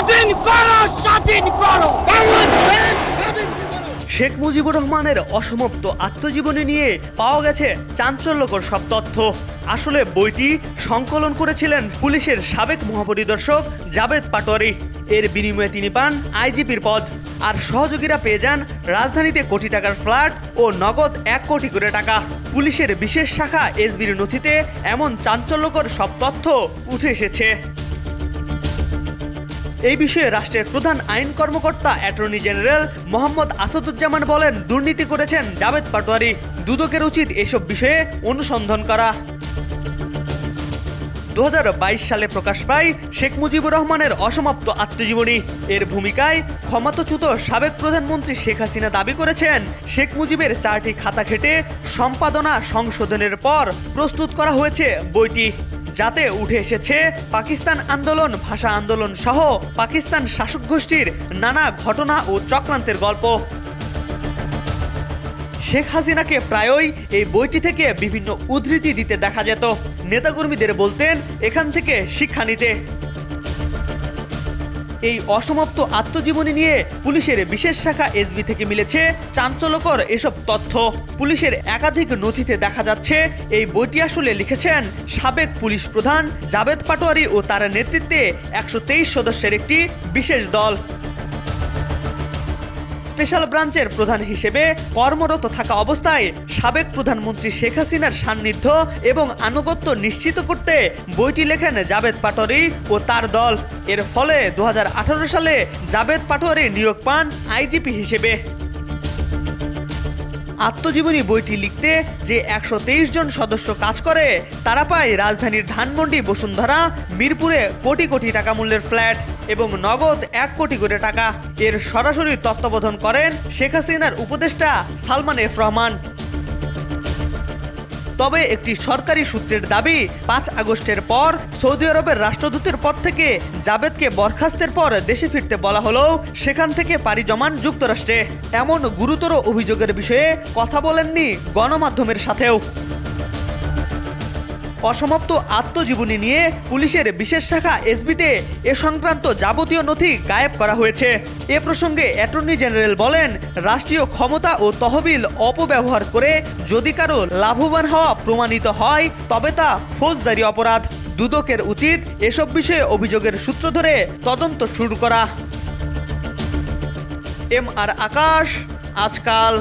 স্বাধীন করো, স্বাধীন করো বাংলাদেশ, স্বাধীন করো। শেখ মুজিবুর রহমানের অসমাপ্ত আত্মজীবনী নিয়ে পাওয়া গেছে চাঞ্চল্যকর সব তথ্য। আসলে বইটি সংকলন করেছিলেন পুলিশের সাবেক মহাপরিদর্শক জাবেদ পাটোয়ারি। এর বিনিময়ে তিনি পান আইজিপির পদ, আর সহযোগীরা পেয়ে যান রাজধানীতে কোটি টাকার ফ্ল্যাট ও নগদ 1 কোটি করে টাকা। পুলিশের বিশেষ শাখা এসবির নথিতে এমন চাঞ্চল্যকর সব তথ্য উঠে এসেছে। এই বিষয়ে রাষ্ট্রের প্রধান আইন কর্মকর্তা অ্যাটর্নি জেনারেল মোহাম্মদ আসাদুজ্জামান বলেন, দুর্নীতি করেছেন জাবেদ পাটোয়ারি। দুদকের উচিত এসব বিষয়ে অনুসন্ধান করা। 2022 সালে প্রকাশ পায় শেখ মুজিবুর রহমানের অসমাপ্ত আত্মজীবনী। এর ভূমিকায় ক্ষমতাচ্যুত সাবেক প্রধানমন্ত্রী শেখ হাসিনা দাবি করেছেন, শেখ মুজিবের 4টি খাতা ঘেঁটে সম্পাদনা সংশোধনের পর প্রস্তুত করা হয়েছে বইটি, যাতে উঠে এসেছে পাকিস্তান আন্দোলন, ভাষা আন্দোলন সহ পাকিস্তান শাসক গোষ্ঠীর নানা ঘটনা ও চক্রান্তের গল্প। শেখ হাসিনাকে প্রায়ই এই বইটি থেকে বিভিন্ন উদ্ধৃতি দিতে দেখা যেত। নেতাকর্মীদের বলতেন এখান থেকে শিক্ষা নিতে। এই অসমাপ্ত আত্মজীবনী নিয়ে পুলিশের বিশেষ শাখা এসবি থেকে মিলেছে চাঞ্চল্যকর এসব তথ্য। পুলিশের একাধিক নথিতে দেখা যাচ্ছে এই বইটি আসলে লিখেছেন সাবেক পুলিশ প্রধান জাবেদ পাটোয়ারি ও তার নেতৃত্বে 123 সদস্যের একটি বিশেষ দল। স্পেশাল ব্রাঞ্চের প্রধান হিসেবে কর্মরত থাকা অবস্থায় সাবেক প্রধানমন্ত্রী শেখ হাসিনার সান্নিধ্য এবং আনুগত্য নিশ্চিত করতে বইটি লেখেন জাবেদ পাটোয়ারি ও তার দল। এর ফলে 2018 সালে জাবেদ পাটোয়ারি নিয়োগ পান আইজিপি হিসেবে। আত্মজীবনী বইটি লিখতে যে 123 জন সদস্য কাজ করে, তারা পায় রাজধানীর ধানমন্ডি, বসুন্ধরা, মিরপুরে কোটি কোটি টাকা মূল্যের ফ্ল্যাট এবং নগদ 1 কোটি করে টাকা। এর সরাসরি তত্ত্বাবধান করেন শেখ হাসিনার উপদেষ্টা সালমান এফ রহমান। তবে একটি সরকারি সূত্রের দাবি, 5 আগস্টের পর সৌদি আরবের রাষ্ট্রদূতের পদ থেকে জাবেদকে বরখাস্তের পর দেশে ফিরতে বলা হলেও সেখান থেকে পাড়ি জমান যুক্তরাষ্ট্রে। এমন গুরুতর অভিযোগের বিষয়ে কথা বলেননি গণমাধ্যমের সাথেও। অসমাপ্ত আত্মজীবনী নিয়ে পুলিশের বিশেষ শাখা এসবিতে এ সংক্রান্ত যাবতীয় নথি গায়েব করা হয়েছে। এ প্রসঙ্গে অ্যাটর্নি জেনারেল বলেন, রাষ্ট্রীয় ক্ষমতা ও তহবিল অপব্যবহার করে যদি কারো লাভবান হওয়া প্রমাণিত হয় তবে তা ফৌজদারি অপরাধ। দুদকের উচিত এসব বিষয়ে অভিযোগের সূত্র ধরে তদন্ত শুরু করা। MR আকাশ, আজকাল।